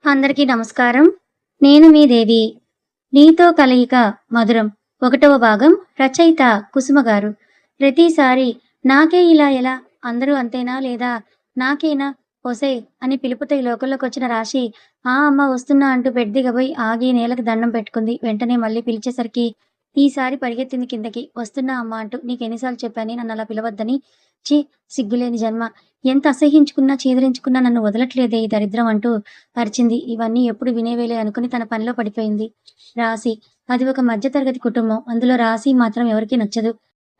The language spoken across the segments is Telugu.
అందరికీ నమస్కారం. నేను మీ దేవి. నీతో కలయిక మధురం. 1వ భాగం. రచయిత కుసుమ గారు. ప్రతిసారి నాకే ఇలా ఎలా? అందరూ అంతేనా లేదా నాకేనా? ఒసేయ్ అని పిలుపుతో ఈ లోకంలోకొచ్చిన రాశి ఆ అమ్మ వస్తున్నా అంటూ బెడ్ దిగబోయి ఆగి నేలకు దండం పెట్టుకుంది. వెంటనే మళ్ళీ పిలిచేసరికి ఈసారి పరిగెత్తింది కిందకి. వస్తున్నా అమ్మా అంటూ. నీకెన్నిసార్లు చెప్పానే నన్నలా పిలవద్దని. ఛీ! సిగ్గులేని జన్మ. ఎంత అసహ్యించుకున్నా, చీదరించుకున్నా నన్ను వదలట్లేదే ఈ దరిద్రం అంటూ అరిచింది. ఇవన్నీ ఎప్పుడు వినేవేలే అనుకుని తన పనిలో పడిపోయింది. రాశి. అది ఒక మధ్యతరగతి కుటుంబం. అందులో రాశి మాత్రం ఎవరికీ నచ్చదు.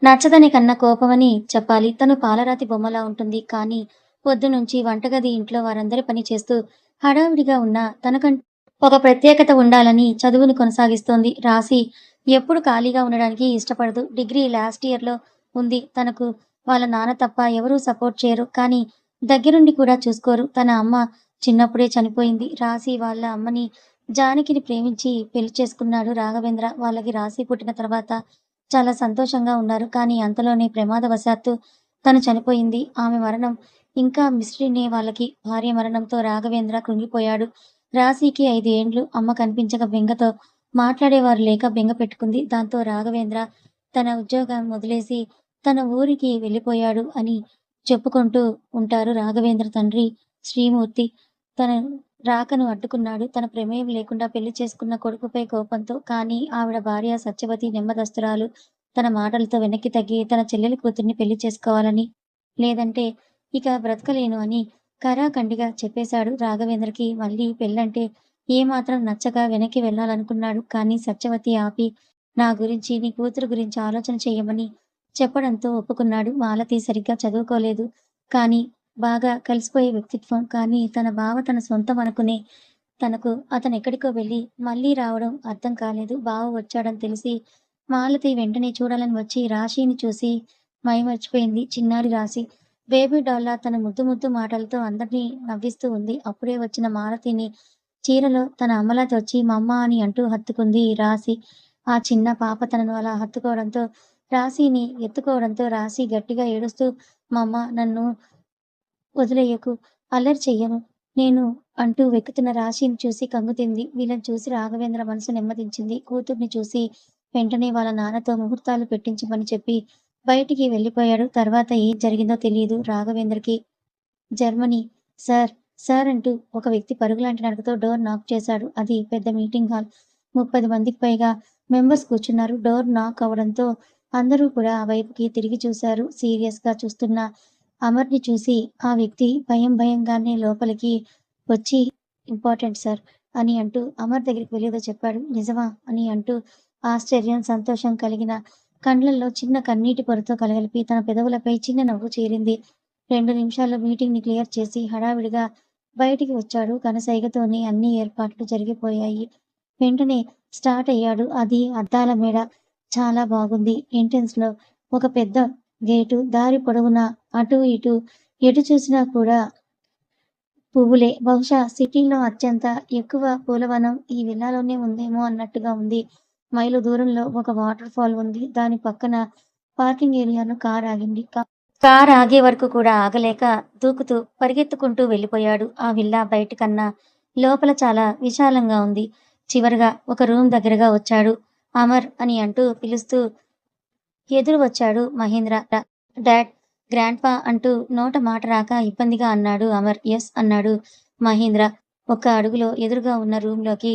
నచ్చదని కన్నా కోపమని చెప్పాలి. తను పాలరాతి బొమ్మలా ఉంటుంది. కానీ పొద్దునుంచి వంటగది, ఇంట్లో వారందరి పని చేస్తూ హడావిడిగా ఉన్న తనకంటూ ఒక ప్రత్యేకత ఉండాలని చదువుని కొనసాగిస్తోంది. రాశి ఎప్పుడు ఖాళీగా ఉండడానికి ఇష్టపడదు. డిగ్రీ లాస్ట్ ఇయర్‌లో ఉంది. తనకు వాళ్ళ నాన్న తప్ప ఎవరూ సపోర్ట్ చేయరు. కానీ దగ్గరుండి కూడా చూసుకోరు. తన అమ్మ చిన్నప్పుడే చనిపోయింది. రాశి వాళ్ళ అమ్మని జానకిని ప్రేమించి పెళ్లి చేసుకున్నాడు రాఘవేంద్ర. వాళ్ళకి రాశి పుట్టిన తర్వాత చాలా సంతోషంగా ఉన్నారు. కానీ అంతలోనే ప్రమాదవశాత్తు తను చనిపోయింది. ఆమె మరణం ఇంకా మిస్టరీనే వాళ్ళకి. భార్య మరణంతో రాఘవేంద్ర కృంగిపోయాడు. రాశికి 5 ఏండ్లు. అమ్మ కనిపించక బెంగతో మాట్లాడేవారు లేక బెంగ పెట్టుకుంది. దాంతో రాఘవేంద్ర తన ఉద్యోగం వదిలేసి తన ఊరికి వెళ్ళిపోయాడు అని చెప్పుకుంటూ ఉంటారు. రాఘవేంద్ర తండ్రి శ్రీమూర్తి తన రాకను అడ్డుకున్నాడు. తన ప్రమేయం లేకుండా పెళ్లి చేసుకున్న కొడుకుపై కోపంతో. కానీ ఆవిడ భార్య సత్యవతి నెమ్మదస్తురాలు. తన మాటలతో వెనక్కి తగ్గి తన చెల్లెలి కూతుర్ని పెళ్లి చేసుకోవాలని, లేదంటే ఇక బ్రతకలేను అని ఖరాఖండిగా చెప్పేశాడు. రాఘవేంద్రకి మళ్ళీ పెళ్ళంటే ఏమాత్రం నచ్చక వెనక్కి వెళ్ళాలనుకున్నాడు. కానీ సత్యవతి ఆపి నా గురించి, నీ కూతురు గురించి ఆలోచన చెయ్యమని చెప్పడంతో ఒప్పుకున్నాడు. మాలతి సరిగ్గా చదువుకోలేదు. కానీ బాగా కలిసిపోయే వ్యక్తిత్వం. కానీ తన బావ తన సొంతం అనుకునే తనకు అతనెక్కడికో వెళ్ళి మళ్ళీ రావడం అర్థం కాలేదు. బావ వచ్చాడని తెలిసి మాలతి వెంటనే చూడాలని వచ్చి రాశిని చూసి మైమరిచిపోయింది. చిన్నారి రాశి బేబీ డాల్లా తన ముద్దు ముద్దు మాటలతో అందరినీ నవ్విస్తూ ఉంది. అప్పుడే వచ్చిన మాలతిని చీరలో తన అమ్మలాతో వచ్చి మమ్మ అని అంటూ హత్తుకుంది రాశి. ఆ చిన్న పాప తనను అలా హత్తుకోవడంతో రాశిని ఎత్తుకోవడంతో రాశి గట్టిగా ఏడుస్తూ మమ్మ నన్ను వదిలేయకు, అల్లరి చెయ్యను నేను అంటూ వెక్కుతున్న రాశిని చూసి కంగుతింది. వీళ్ళని చూసి రాఘవేంద్ర మనసు నెమ్మదించింది. కూతుర్ని చూసి వెంటనే వాళ్ళ నాన్నతో ముహూర్తాలు పెట్టించమని చెప్పి బయటికి వెళ్ళిపోయాడు. తర్వాత ఏం జరిగిందో తెలియదు రాఘవేంద్రకి. జర్మనీ. సార్ సార్ అంటూ ఒక వ్యక్తి పరుగులాంటి నడకతో డోర్ నాక్ చేశాడు. అది పెద్ద మీటింగ్ హాల్. 30 మందికి పైగా మెంబర్స్ కూర్చున్నారు. డోర్ నాక్ అవడంతో అందరూ కూడా ఆ వైపుకి తిరిగి చూశారు. సీరియస్ గా చూస్తున్న అమర్‌ని చూసి ఆ వ్యక్తి భయంగానే లోపలికి వచ్చి ఇంపార్టెంట్ సార్ అని అంటూ అమర్ దగ్గరికి వెళ్ళేదో చెప్పాడు. నిజమా? అని అంటూ ఆశ్చర్యం, సంతోషం కలిగిన కండ్లల్లో చిన్న కన్నీటి పొరతో కలగలిపి తన పెదవులపై చిన్న నవ్వు చేరింది. 2 నిమిషాల్లో మీటింగ్‌ని క్లియర్ చేసి హడావిడిగా బయటికి వచ్చాడు. కనుసైగతోనే అన్ని ఏర్పాట్లు జరిగిపోయాయి. వెంటనే స్టార్ట్ అయ్యాడు. అది అద్దాల మేడ. చాలా బాగుంది. ఎంట్రన్స్‌లో ఒక పెద్ద గేటు. దారి పొడవునా అటూ ఇటూ ఎటు చూసినా కూడా పువ్వులే. బహుశా సిటీలో అత్యంత ఎక్కువ పూలవనం ఈ విల్లాలోనే ఉందేమో అన్నట్టుగా ఉంది. మైలు దూరంలో ఒక వాటర్ ఫాల్ ఉంది. దాని పక్కన పార్కింగ్ ఏరియాలో కార్ ఆగింది. కార్ ఆగే వరకు కూడా ఆగలేక దూకుతూ పరిగెత్తుకుంటూ వెళ్ళిపోయాడు. ఆ విల్లా బయటకన్నా లోపల చాలా విశాలంగా ఉంది. చివరగా ఒక రూమ్ దగ్గరగా వచ్చాడు. అమర్ అని అంటూ పిలుస్తూ ఎదురు వచ్చాడు మహేంద్ర. డాడ్, గ్రాండ్‌పా అంటూ నోట మాట రాక ఇబ్బందిగా అన్నాడు అమర్. యస్ అన్నాడు మహేంద్ర. ఒక్క అడుగులో ఎదురుగా ఉన్న రూమ్‌లోకి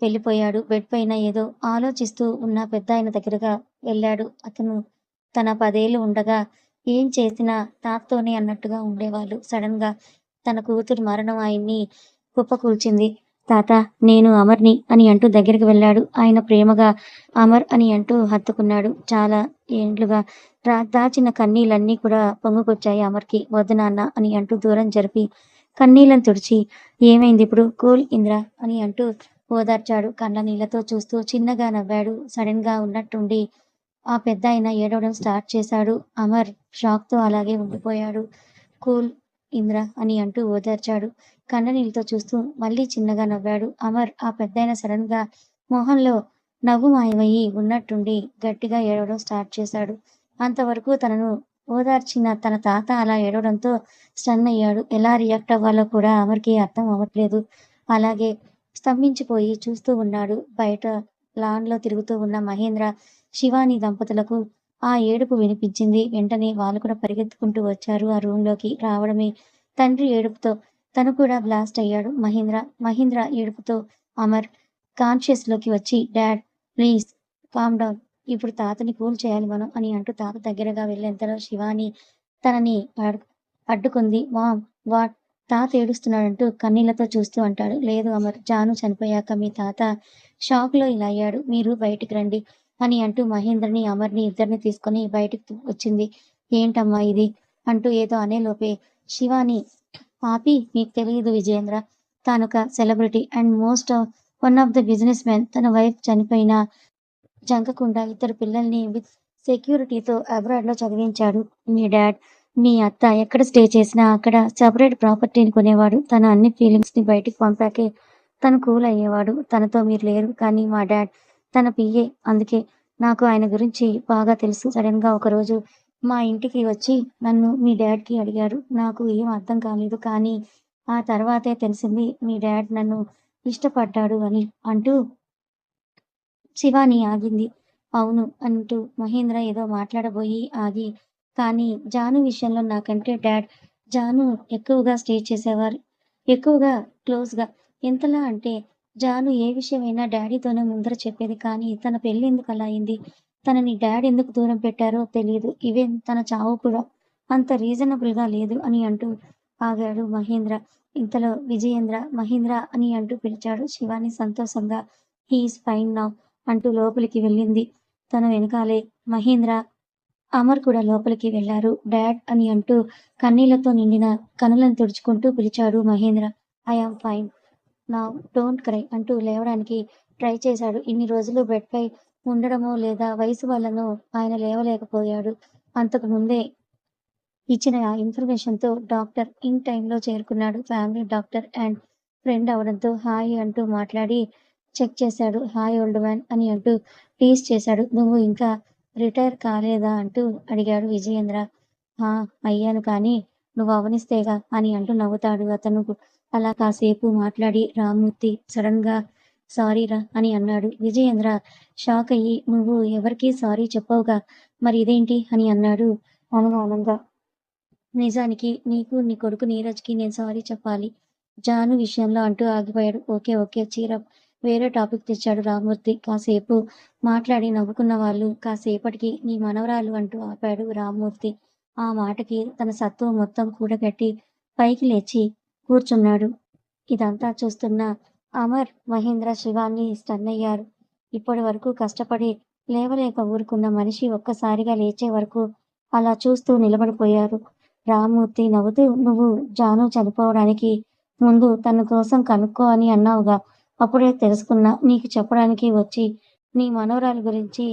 వెళ్ళిపోయాడు. బెడ్ పైన ఏదో ఆలోచిస్తూ ఉన్న పెద్దాయన దగ్గరగా వెళ్ళాడు. అతను తన 10 ఏళ్లు ఉండగా ఏం చేసినా తాతతోనే అన్నట్టుగా ఉండేవాళ్ళు. సడెన్‌గా తన కూతురి మరణం ఆయన్ని కుప్పకూల్చింది. తాత, నేను అమర్‌ని అని అంటూ దగ్గరికి వెళ్ళాడు. ఆయన ప్రేమగా అమర్ అని అంటూ హత్తుకున్నాడు. చాలా ఏండ్లుగా దాచిన కన్నీళ్ళన్నీ కూడా పొంగుకొచ్చాయి అమర్‌కి. వద్దు నాన్న అని అంటూ దూరం జరిపి కన్నీళ్లను తుడిచి ఏమైందిప్పుడు? కూల్ ఇంద్ర అని అంటూ ఓదార్చాడు. కళ్ళ నీళ్లతో చూస్తూ చిన్నగా నవ్వాడు. సడెన్‌గా ఉన్నట్టుండి ఆ పెద్దాయన ఏడవడం స్టార్ట్ చేశాడు. అమర్ షాక్‌తో అలాగే ఉండిపోయాడు. కూల్ ఇంద్ర అని అంటూ ఓదార్చాడు. కన్ననీళ్ళతో చూస్తూ మళ్ళీ చిన్నగా నవ్వాడు. అమర్ ఆ పెద్దాయన సడెన్‌గా మొహంలో నవ్వు మాయమయ్యి ఉన్నట్టుండి గట్టిగా ఏడవడం స్టార్ట్ చేశాడు. అంతవరకు తనను ఓదార్చిన తన తాత అలా ఏడవడంతో స్టన్ అయ్యాడు. ఎలా రియాక్ట్ అవ్వాలో కూడా అమర్‌కి అర్థం అవ్వట్లేదు. అలాగే స్తంభించిపోయి చూస్తూ ఉన్నాడు. బయట లాన్‌లో తిరుగుతూ ఉన్న మహేంద్ర, శివాని దంపతులకు ఆ ఏడుపు వినిపించింది. వెంటనే వాళ్ళు కూడా పరిగెత్తుకుంటూ వచ్చారు ఆ రూమ్‌లోకి. రావడమే తండ్రి ఏడుపుతో తను కూడా బ్లాస్ట్ అయ్యాడు మహేంద్ర. మహేంద్ర ఏడుపుతో అమర్ కాన్షియస్‌లోకి వచ్చి డాడ్ ప్లీజ్ కామ్ డౌన్. ఇప్పుడు తాతని కూల్ చేయాలి మనం అని అంటూ తాత దగ్గరగా వెళ్ళేంతలో శివాని తనని అడ్డుకుంది. Ma'am what? తాత ఏడుస్తున్నాడంటూ కన్నీళ్లతో చూస్తూ అంటాడు. లేదు అమర్, జాను చనిపోయాక మీ తాత షాక్‌లో ఇలా అయ్యాడు. మీరు బయటికి రండి అని అంటూ మహేంద్రని, అమర్‌ని ఇద్దరిని తీసుకొని బయటికి వచ్చింది. ఏంటమ్మా ఇది? అంటూ ఏదో అనేలోపే శివాని ఆపి మీకు తెలీదు విజయేంద్ర. తానొక celebrity and one of the business man. తన వైఫ్ చనిపోయినా జంకకుండా ఇద్దరు పిల్లల్ని విత్ సెక్యూరిటీతో అబ్రాడ్‌లో చదివించాడు మీ డాడ్. మీ అత్త ఎక్కడ స్టే చేసినా అక్కడ సెపరేట్ ప్రాపర్టీని కొనేవాడు. తన అన్ని ఫీలింగ్స్‌ని బయటికి పంపాకే తను కూల్ అయ్యేవాడు. తనతో మీరు లేరు. కానీ మా డాడ్ తన పిఏ. అందుకే నాకు ఆయన గురించి బాగా తెలుసు. సడెన్‌గా ఒకరోజు మా ఇంటికి వచ్చి నన్ను మీ డాడ్‌కి అడిగారు. నాకు ఏం అర్థం కాలేదు. కానీ ఆ తర్వాతే తెలిసింది మీ డాడ్ నన్ను ఇష్టపడ్డాడు అని అంటూ శివాని ఆగింది. అవును అంటూ మహేంద్ర ఏదో మాట్లాడబోయి ఆగి, కానీ జాను విషయంలో నాకంటే డాడ్ జాను ఎక్కువగా స్టే చేసేవారు. ఎక్కువగా క్లోజ్‌గా. ఎంతలా అంటే జాను ఏ విషయమైనా డాడీతోనే ముందర చెప్పేది. కానీ తన పెళ్లి ఎందుకు అలా అయింది? తనని డాడ్ ఎందుకు దూరం పెట్టారో తెలీదు. ఈవెన్ తన చావు కూడా అంత రీజనబుల్‌గా లేదు అని అంటూ ఆగాడు మహేంద్ర. ఇంతలో విజయేంద్ర మహేంద్ర అని అంటూ పిలిచాడు. శివాని సంతోషంగా హి ఈస్ ఫైన్ నౌ అంటూ లోపలికి వెళ్ళింది. తన వెనకాలే మహేంద్ర, అమర్ కూడా లోపలికి వెళ్లారు. డాడ్ అని అంటూ కన్నీళ్లతో నిండిన కనులను తుడుచుకుంటూ పిలిచాడు Mahendra. I am fine now don't cry అంటూ లేవడానికి ట్రై చేశాడు. ఇన్ని రోజులు బెడ్‌పై ఉండడమో లేదా వయసు వల్లనో ఆయన లేవలేకపోయాడు. అంతకు ముందే ఇచ్చిన ఇన్ఫర్మేషన్‌తో డాక్టర్ ఇన్ టైమ్‌లో చేరుకున్నాడు. ఫ్యామిలీ డాక్టర్ అండ్ ఫ్రెండ్ అవడంతో హాయ్ అంటూ మాట్లాడి చెక్ చేశాడు. హాయ్ ఓల్డ్ మ్యాన్ అని అంటూ టీజ్ చేశాడు. నువ్వు ఇంకా రిటైర్ కాలేదా అంటూ అడిగాడు విజయేంద్ర. ఆ! అయ్యాను కానీ నువ్వు అవ్వనిస్తేగా అని అంటూ నవ్వుతాడు అతను. అలా కాసేపు మాట్లాడి రామ్మూర్తి సడెన్‌గా సారీరా అని అన్నాడు. విజయేంద్ర షాక్ అయ్యి నువ్వు ఎవరికీ సారీ చెప్పవుగా మరి ఇదేంటి అని అన్నాడు అనుమానంగా. నిజానికి నీకు, నీ కొడుకు నీరజ్‌కి నేను సారీ చెప్పాలి. జాను విషయంలో అంటూ ఆగిపోయాడు. ఓకే. ఓకే. చీరప్. వేరే టాపిక్ తెచ్చాడు రామ్మూర్తి. కాసేపు మాట్లాడి నవ్వుకున్న వాళ్ళు కాసేపటికి నీ మనవరాలు అంటూ ఆపాడు రామ్మూర్తి. ఆ మాటకి తన సత్తువ మొత్తం కూడగట్టి పైకి లేచి కూర్చున్నాడు. ఇదంతా చూస్తున్న అమర్, మహేంద్ర, శివాని స్టన్నయ్యారు. ఇప్పటి వరకు కష్టపడి లేవలేక ఊరుకున్న మనిషి ఒక్కసారిగా లేచే వరకు అలా చూస్తూ నిలబడిపోయారు. రామ్మూర్తి నవ్వుతూ నువ్వు జాను చనిపోవడానికి ముందు తన కోసం కనుక్కో అని అన్నావుగా. అప్పుడే తెలుసుకున్నా. నీకు చెప్పడానికి వచ్చి నీ మనవరాలు గురించి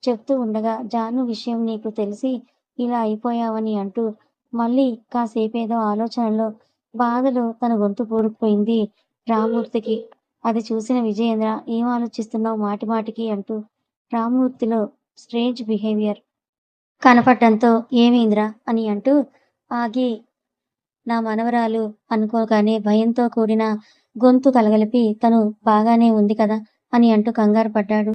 చెప్తూ ఉండగా జాను విషయం నీకు తెలిసి ఇలా అయిపోయావని అంటూ మళ్ళీ కాసేపేదో ఆలోచనలో, బాధలో తన గొంతు పూడుకుపోయింది రామ్మూర్తికి. అది చూసిన విజయేంద్ర ఏం ఆలోచిస్తున్నావు మాటి మాటికి అంటూ రామ్మూర్తిలో స్ట్రేంజ్ బిహేవియర్ కనపడటంతో ఏమైందిరా అని అంటూ ఆగి నా మనవరాలు అనుకోగానే భయంతో కూడిన గొంతు కలగలిపి తను బాగానే ఉంది కదా అని అంటూ కంగారు పడ్డాడు.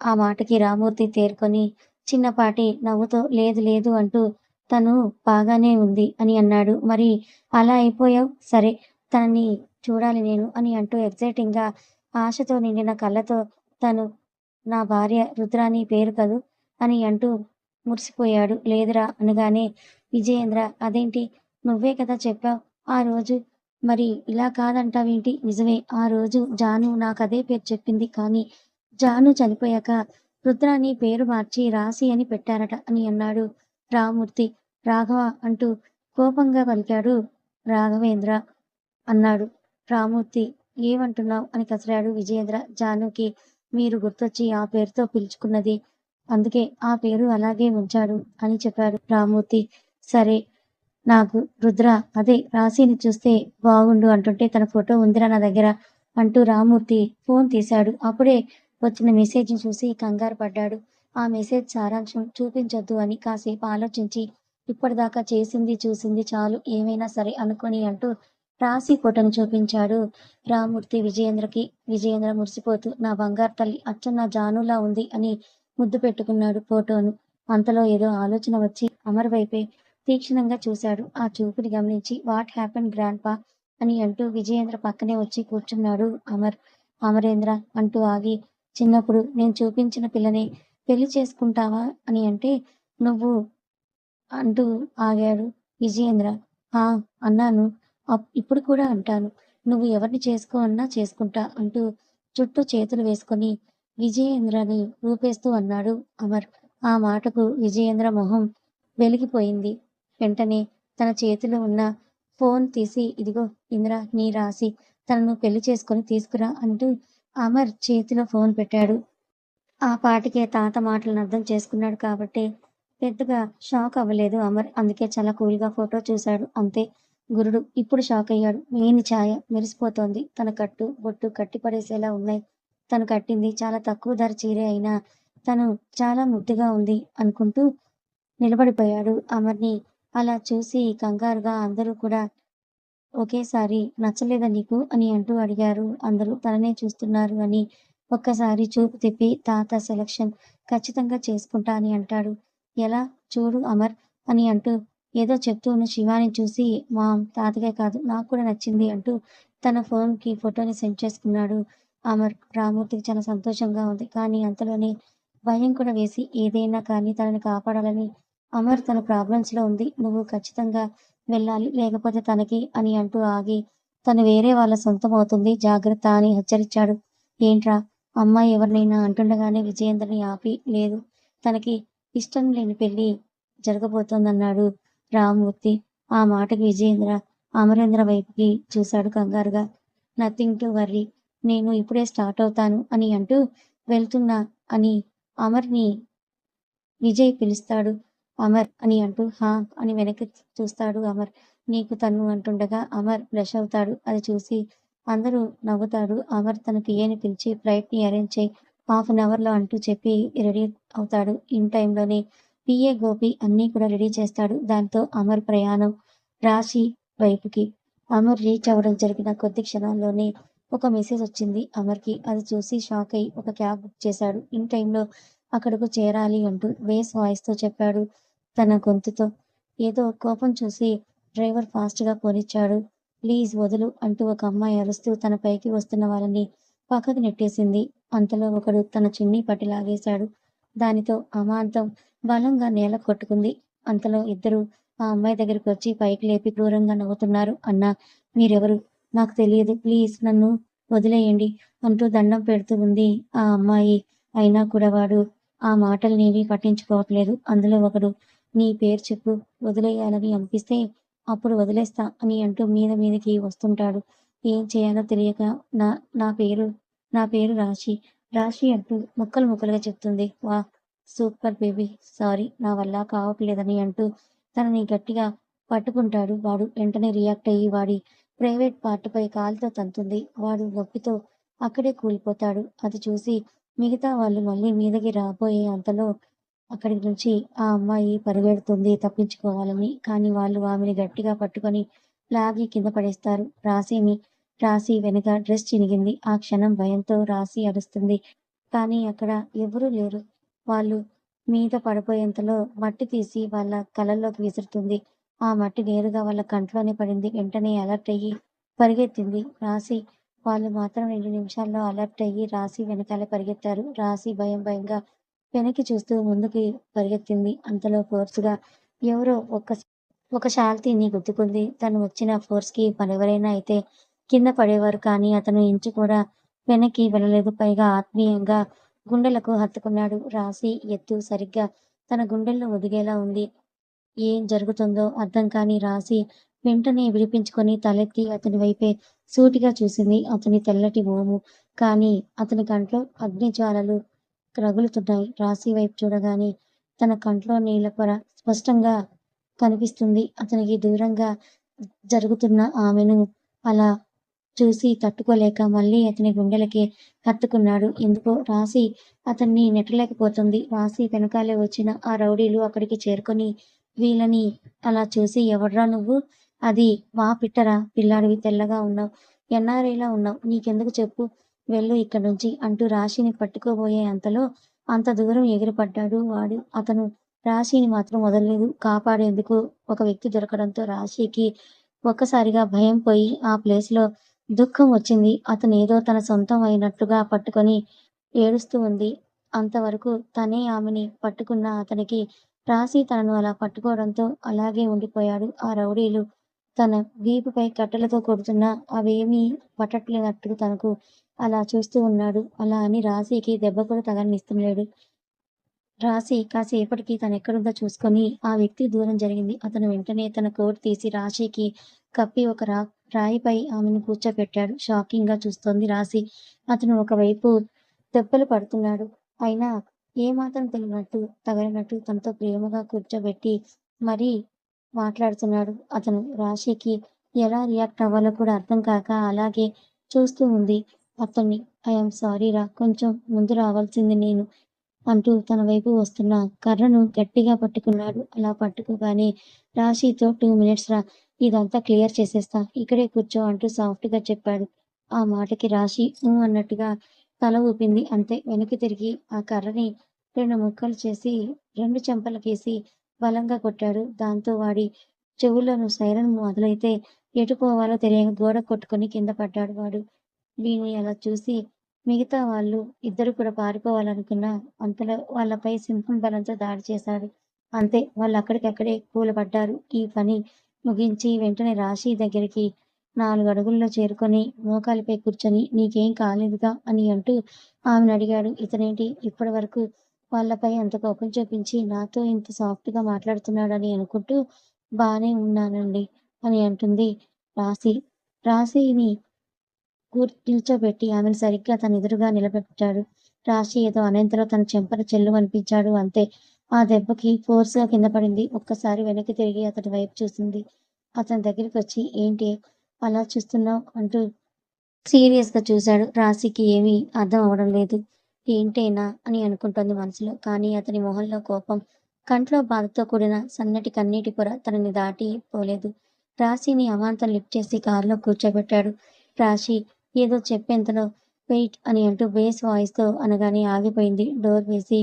ఆ మాటకి రామ్మూర్తి తేరుకొని చిన్నపాటి నవ్వుతో లేదు లేదు అంటూ తను బాగానే ఉంది అని అన్నాడు. మరి అలా అయిపోయావు? సరే తనని చూడాలి నేను అని అంటూ ఎక్సైటింగ్‌గా ఆశతో నిండిన కళ్ళతో తను నా భార్య రుద్రాని పేరు కదూ అని అంటూ మురిసిపోయాడు. లేదురా అనగానే విజయేంద్ర అదేంటి? నువ్వే కదా చెప్పావు ఆ రోజు. మరి ఇలా కాదంటావేంటి? నిజమే ఆ రోజు జాను నాకదే పేరు చెప్పింది. కానీ జాను చనిపోయాక రుద్రాని పేరు మార్చి రాశి అని పెట్టారట అని అన్నాడు రామ్మూర్తి. రాఘవ అంటూ కోపంగా పలికాడు రాఘవేంద్ర అన్నాడు. రామ్మూర్తి ఏమంటున్నావ్ అని కసిరాడు విజయేంద్ర. జానుకి మీరు గుర్తొచ్చి ఆ పేరుతో పిలుచుకున్నది. అందుకే ఆ పేరు అలాగే ఉంచాడు అని చెప్పాడు రామ్మూర్తి. సరే నాకు రుద్ర అదే రాశిని చూస్తే బాగుండు అంటుంటే తన ఫోటో ఉందిరా నా దగ్గర అంటూ రామ్మూర్తి ఫోన్ తీశాడు. అప్పుడే వచ్చిన మెసేజ్‌ని చూసి కంగారు పడ్డాడు. ఆ మెసేజ్ సారాంశం చూపించొద్దు అని కాసేపు ఆలోచించి ఇప్పటిదాకా చేసింది చూసింది చాలు ఏమైనా సరే అనుకోని అంటూ రాశి ఫోటోని చూపించాడు రామ్మూర్తి విజయేంద్రకి. విజయేంద్ర మురిసిపోతూ నా బంగారు తల్లి అచ్చం నా జానులా ఉంది అని ముద్దు పెట్టుకున్నాడు ఫోటోను. అంతలో ఏదో ఆలోచన వచ్చి అమర్ వైపే తీక్షణంగా చూశాడు. ఆ చూపుని గమనించి వాట్ హ్యాపెన్ గ్రాండ్ పా అని అంటూ విజయేంద్ర పక్కనే వచ్చి కూర్చున్నాడు అమర్. అమరేంద్ర అంటూ ఆగి, చిన్నప్పుడు నేను చూపించిన పిల్లనే పెళ్లి చేసుకుంటావా అని అంటే నువ్వు అంటూ ఆగాడు విజయేంద్ర. ఆ అన్నాను. ఇప్పుడు కూడా అంటాను. నువ్వు ఎవరిని చేసుకో అన్నా చేసుకుంటా అంటూ చుట్టూ చేతులు వేసుకొని విజయేంద్రని ఊపేస్తూ అన్నాడు అమర్. ఆ మాటకు విజయేంద్ర మొహం వెలిగిపోయింది. వెంటనే తన చేతిలో ఉన్న ఫోన్ తీసి ఇదిగో ఇంద్ర నీ రాసి తనను పెళ్లి చేసుకొని తీసుకురా అంటూ అమర్ చేతిలో ఫోన్ పెట్టాడు. ఆ పాటికే తాత మాటలను అర్థం చేసుకున్నాడు కాబట్టి పెద్దగా షాక్ అవ్వలేదు అమర్. అందుకే చాలా కూల్గా ఫోటో చూశాడు అంతే. గురుడు ఇప్పుడు షాక్ అయ్యాడు. మేని ఛాయ మెరిసిపోతోంది. తన కట్టు బొట్టు కట్టి పడేసేలా ఉన్నాయి. తను కట్టింది చాలా తక్కువ ధర చీరే అయినా తను చాలా ముద్దుగా ఉంది అనుకుంటూ నిలబడిపోయాడు. అమర్ని అలా చూసి కంగారుగా అందరూ కూడా ఒకేసారి నచ్చలేదా నీకు అని అంటూ అడిగారు. అందరూ తననే చూస్తున్నారు అని ఒక్కసారి చూపు తిప్పి తాత సెలక్షన్ ఖచ్చితంగా చేసుకుంటా అని అంటాడు. ఎలా చూడు అమర్ అని అంటూ ఏదో చెప్తూ ఉన్న శివాని చూసి మామ్ తాతకే కాదు నాకు కూడా నచ్చింది అంటూ తన ఫోన్కి ఫోటోని సెండ్ చేసుకున్నాడు అమర్. రామూర్తికి చాలా సంతోషంగా ఉంది. కానీ అంతలోనే భయం కూడా వేసి ఏదైనా కానీ తనని కాపాడాలని అమర్ తన ప్రాబ్లమ్స్లో ఉంది. నువ్వు ఖచ్చితంగా వెళ్ళాలి లేకపోతే తనకి అని అంటూ ఆగి తను వేరే వాళ్ళ సొంతం అవుతుంది జాగ్రత్త అని హెచ్చరించాడు. ఏంట్రా అమ్మాయి ఎవరినైనా అంటుండగానే విజయేంద్రని ఆపి లేదు తనకి ఇష్టం లేని పెళ్లి జరగబోతోందన్నాడు రామ్మూర్తి. ఆ మాటకి విజయేంద్ర అమరేంద్ర వైపుకి చూశాడు కంగారుగా. నథింగ్ టు వర్రీ నేను ఇప్పుడే స్టార్ట్ అవుతాను అని అంటూ వెళ్తున్నా అని అమర్ని విజయ్ పిలుస్తాడు. అమర్ అని అంటూ హా అని వెనక్కి చూస్తాడు అమర్. నీకు తను అంటుండగా అమర్ బ్లష్ అవుతాడు. అది చూసి అందరూ నవ్వుతాడు. అమర్ తన పిఏని పిలిచి ఫ్లైట్ని అరేంజ్ చేయి 1/2 అవర్లో అంటూ చెప్పి రెడీ అవుతాడు. ఇన్ టైంలోనే పిఏ గోపి అన్నీ కూడా రెడీ చేస్తాడు. దాంతో అమర్ ప్రయాణం రాశి వైపుకి. అమర్ రీచ్ అవ్వడం జరిగిన కొద్ది క్షణాల్లోనే ఒక మెసేజ్ వచ్చింది అమర్కి. అది చూసి షాక్ అయి ఒక క్యాబ్ బుక్ చేశాడు. ఇన్ టైంలో అక్కడకు చేరాలి అంటూ బేస్ వాయిస్తో చెప్పాడు తన గొంతుతో. ఏదో కోపం చూసి డ్రైవర్ ఫాస్ట్గా పోనిచ్చాడు. ప్లీజ్ వదులు అంటూ ఒక అమ్మాయి అరుస్తూ తన పైకి వస్తున్న వాళ్ళని పక్కకు నెట్టేసింది. అంతలో ఒకడు తన చున్నీ పట్టి లాగేశాడు. దానితో అమాంతం బలంగా నేల కొట్టుకుంది. అంతలో ఇద్దరు ఆ అమ్మాయి దగ్గరికి వచ్చి పైకి లేపి క్రూరంగా నవ్వుతున్నారు. అన్నా మీరెవరు నాకు తెలియదు ప్లీజ్ నన్ను వదిలేయండి అంటూ దండం పెడుతూ ఉంది ఆ అమ్మాయి. అయినా కూడా వాడు ఆ మాటలనేవి పట్టించుకోవట్లేదు. అందులో ఒకడు నీ పేరు చెప్పు వదిలేయాలని అనిపిస్తే అప్పుడు వదిలేస్తా అని అంటూ మీదకి వస్తుంటాడు. ఏం చేయాలో తెలియక నా నా పేరు రాశి రాశి అంటూ ముక్కలు ముక్కలుగా చెప్తుంది. వా సూపర్ బేబీ సారీ నా వల్ల కావట్లేదని అంటూ తనని గట్టిగా పట్టుకుంటాడు వాడు. వెంటనే రియాక్ట్ అయ్యి వాడి ప్రైవేట్ పార్ట్పై కాలుతో తంతుంది. వాడు నొప్పితో అక్కడే కూలిపోతాడు. అది చూసి మిగతా వాళ్ళు మళ్ళీ మీదకి రాబోయే అంతలో అక్కడి నుంచి ఆ అమ్మాయి పరిగెడుతుంది తప్పించుకోవాలని. కానీ వాళ్ళు ఆమెని గట్టిగా పట్టుకొని లాగి కింద పడేస్తారు. రాశి వెనుక డ్రెస్ చినిగింది. ఆ క్షణం భయంతో రాశి అరుస్తుంది. కానీ అక్కడ ఎవరూ లేరు. వాళ్ళు మీద పడిపోయేంతలో మట్టి తీసి వాళ్ళ కళ్ళల్లోకి విసురుతుంది. ఆ మట్టి నేరుగా వాళ్ళ కంట్లోనే పడింది. వెంటనే అలర్ట్ అయ్యి పరిగెత్తింది రాశి. వాళ్ళు మాత్రం 2 నిమిషాల్లో అలర్ట్ అయ్యి రాశి వెనకాలే పరిగెత్తారు. రాశి భయంగా వెనక్కి చూస్తూ ముందుకి పరిగెత్తింది. అంతలో ఫోర్స్‌గా ఎవరో ఒక శాల్తీని గుద్దుకుంది. తను వచ్చిన ఫోర్స్‌కి మరెవరైనా అయితే కింద పడేవారు. కానీ అతను ఇంచు కూడా వెనక్కి వెళ్ళలేదు. పైగా ఆత్మీయంగా గుండెలకు హత్తుకున్నాడు. రాశి ఎత్తు సరిగ్గా తన గుండెల్లో ఒదిగేలా ఉంది. ఏం జరుగుతుందో అర్థం కాని రాశి వెంటనే విడిపించుకొని తలెత్తి అతని వైపే సూటిగా చూసింది. అతని తెల్లటి మోము. కానీ అతని కంట్లో అగ్నిజ్వాలలు రగులుతున్నాయి. రాశి వైపు చూడగానే తన కంట్లో నీళ్ల పొర స్పష్టంగా కనిపిస్తుంది. అతనికి దూరంగా జరుగుతున్న ఆమెను అలా చూసి తట్టుకోలేక మళ్ళీ అతని గుండెలకి హత్తుకున్నాడు. ఎందుకో రాశి అతన్ని నెట్టలేకపోతుంది. రాశి వెనకాలే వచ్చిన ఆ రౌడీలు అక్కడికి చేరుకొని వీళ్ళని అలా చూసి ఎవడ్రా నువ్వు అది మా పిట్టరా, పిల్లాడివి తెల్లగా ఉన్నావు, ఎన్ఆర్ఐలా ఉన్నావు, నీకెందుకు చెప్పు, వెళ్ళు ఇక్కడి నుంచి అంటూ రాశిని పట్టుకోబోయే అంతలో అంత దూరం ఎగిరిపడ్డాడు వాడు. అతను రాశిని మాత్రం వదలలేదు. కాపాడేందుకు ఒక వ్యక్తి దొరకడంతో రాశికి ఒక్కసారిగా భయం పోయి ఆ ప్లేస్‌లో దుఃఖం వచ్చింది. అతనేదో తన సొంతం అయినట్లుగా పట్టుకొని ఏడుస్తూ ఉంది. అంతవరకు తనే ఆమెని పట్టుకున్న అతనికి రాశి తనను అలా పట్టుకోవడంతో అలాగే ఉండిపోయాడు. ఆ రౌడీలు తన వీపుపై కట్టెలతో కొడుతున్నా అవేమీ పట్టట్లేనట్టు తనకు అలా చూస్తూ ఉన్నాడు. అలా అని రాశికి దెబ్బ కూడా తగలనిస్తలేడు. రాశి కాసేపటికి తనెక్కడుందో చూసుకొని ఆ వ్యక్తి దూరం జరిగింది. అతను వెంటనే తన కోట్ తీసి రాశికి కప్పి ఒక రాయిపై ఆమెను కూర్చోపెట్టాడు. షాకింగ్‌గా చూస్తోంది రాశి. అతను ఒకవైపు దెబ్బలు పడుతున్నాడు. అయినా ఏమాత్రం తగలనట్టు తనతో ప్రేమగా కూర్చోబెట్టి మరీ మాట్లాడుతున్నాడు. అతను రాశికి ఎలా రియాక్ట్ అవ్వాలో కూడా అర్థం కాక అలాగే చూస్తూ ఉంది అతన్ని. ఐ యామ్ సారీ రా! కొంచెం ముందు రావాల్సింది నేను అంటూ తన వైపు వస్తున్న కర్రను గట్టిగా పట్టుకున్నాడు. అలా పట్టుకోగానే రాశితో 2 మినిట్స్ రా! ఇదంతా క్లియర్ చేసేస్తా. ఇక్కడే కూర్చో అంటూ సాఫ్ట్‌గా చెప్పాడు. ఆ మాటకి రాశి అన్నట్టుగా తల ఊపింది. అంతే వెనక్కి తిరిగి ఆ కర్రని 2 ముక్కలు చేసి 2 చెంపలకేసి బలంగా కొట్టాడు. దాంతో వాడి చెవుల్లోను సైరన్ మొదలైతే ఎటు పోవాలో తెలియక గోడ కొట్టుకొని కింద పడ్డాడు వాడు. వీడిని అలా చూసి మిగతా వాళ్ళు ఇద్దరు కూడా పారిపోవాలనుకున్నా అంతలో వాళ్ళపై సింహం బలంతో దాడి చేశాడు. అంతే వాళ్ళక్కడికక్కడే కూలబడ్డారు. ఈ పని ముగించి వెంటనే రాశి దగ్గరికి 4 అడుగుల్లో చేరుకొని మోకాలిపై కూర్చొని నీకేం కాలేదుగా అని అంటూ ఆమెనడిగాడు. ఇతనేంటి ఇప్పటివరకు వాళ్ళపై అంత కోపం చూపించి నాతో ఇంత సాఫ్ట్‌గా మాట్లాడుతున్నాడని అనుకుంటూ బానే ఉన్నానండి అని అంటుంది రాశి. రాశిని నిల్చోబెట్టి ఆమెను సరిగ్గా తన ఎదురుగా నిలబెట్టాడు. రాశి ఏదో అనేంతలో తన చెంపన చెల్లుమనిపించాడు అంతే. ఆ దెబ్బకి ఫోర్స్‌గా కింద పడింది. ఒక్కసారి వెనక్కి తిరిగి అతడి వైపు చూసింది. అతని దగ్గరికొచ్చి ఏంటి అలా చూస్తున్నావ్ అంటూ సీరియస్‌గా చూశాడు. రాశికి ఏమీ అర్థం అవ్వడం లేదు. ఏంటేనా అని అనుకుంటోంది మనసులో. కానీ అతని మొహంలో కోపం, కంట్లో బాధతో కూడిన సన్నటి కన్నీటి పొర తనని దాటి పోలేదు. రాశిని అమాంతం లిఫ్ట్ చేసి కారులో కూర్చోబెట్టాడు. రాశి ఏదో చెప్పేంతలో వెయిట్ అని అంటూ బేస్ వాయిస్‌తో అనగానే ఆగిపోయింది. డోర్ వేసి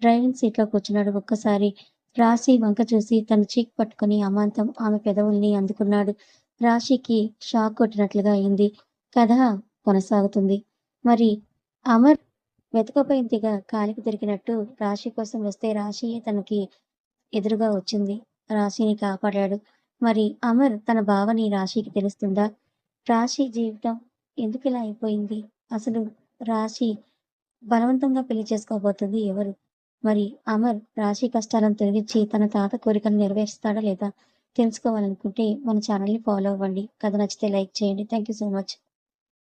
డ్రైవింగ్ సీట్‌లో కూర్చున్నాడు. ఒక్కసారి రాశి వంక చూసి తన చీక్ పట్టుకొని అమాంతం ఆమె పెదవుల్ని అందుకున్నాడు. రాశికి షాక్ కొట్టినట్లుగా అయింది. కథ కొనసాగుతుంది. మరి అమర్ వెతకపోయిందిగా కాలికి దొరికినట్టు రాశి కోసం వస్తే రాశియే తనకి ఎదురుగా వచ్చింది. రాశిని కాపాడాడు. మరి అమర్ తన భావని రాశికి తెలుస్తుందా? రాశి జీవితం ఎందుకిలా అయిపోయింది? అసలు రాశి బలవంతంగా పెళ్లి చేసుకోబోతుంది ఎవరు? మరి అమర్ రాశి కష్టాలను తొలగించి తన తాత కోరికను నెరవేరుస్తాడా లేదా? తెలుసుకోవాలనుకుంటే మన ఛానల్‌ని ఫాలో అవ్వండి. కథ నచ్చితే లైక్ చేయండి. Thank you so much.